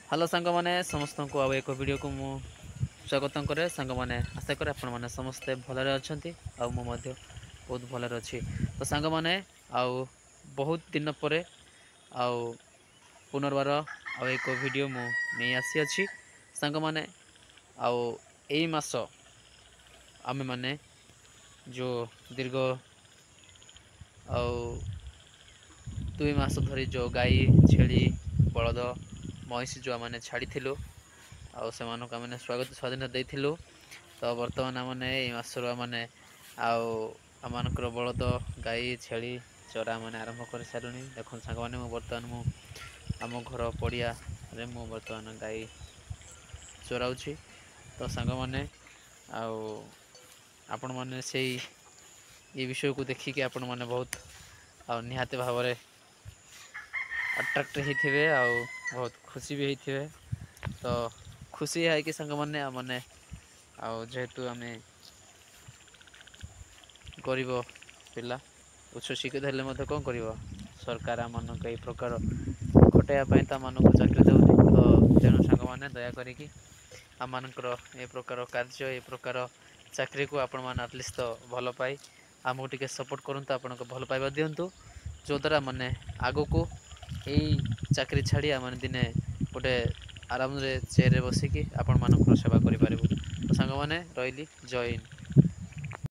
Hello सांग मैंने समस्त को आउ एक वीडियो को मु स्वागत करे सांग मैंने आशा करे आपण मैंने समस्ते भलरे अच्छा आउ मु बहुत भलरे अच्छी तो सांग मैंने आउ बहुत दिन पर आउ पुनर्बार आउ एक वीडियो मु नहीं आसी अच्छी सांग मैंने आउ एई मास आमे माने जो दीर्घ आउ 2 मास धरी जो गाई छेली बलद महिषी जो मैंने छाड़ी आउ से मैंने स्वागत स्वाधीनता देथिलु तो बर्तमान मैंने यही मासर मैंने आमर बलद गाई छेली चरा मैंने आरंभ कर सारूनी देख सांग मैंने बर्तमान आम घर पड़िया रे मु बर्तमान गाई चराऊँगी तो सांग मैंने आपण मैंने से ये विषय को देखिक आपण मैंने बहुत निहाती भाव अट्राक्ट होते बहुत खुशी भी होते तो खुशी है कि सांग मैंने मैंने जेहेतु आम गरीब पिला उच्च शिक्षित हेल्ले कौन कर सरकार आम मान यही प्रकार खटाइवाई तो आम चाकरी देनी तो तेणु सांग मैंने दयाकोरी आम मानकर ए प्रकार कार्य ए प्रकार चाकरी को आपण मैंने आटलिस्ट तो भल पाई आमको टिके सपोर्ट करूँ आपण को भल पाइबा दिंतु जो द्ୱାରା मैंने आग को यही चाकरी छाड़ी आम दिने गोटे आराम चेयर बसिकी आपण मान सेवा करें तो सांग मैंने रही जय हिंद।